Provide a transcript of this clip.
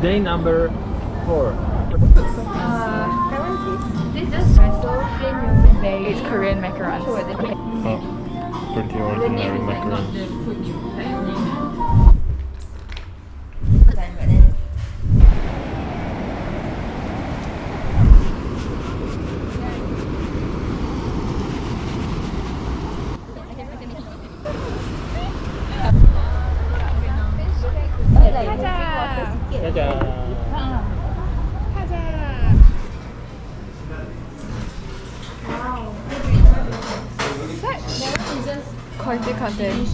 Day number 4. This is espresso, plain milk, berry. It's Korean macarons. Oh, pretty ordinary macarons. Quality content.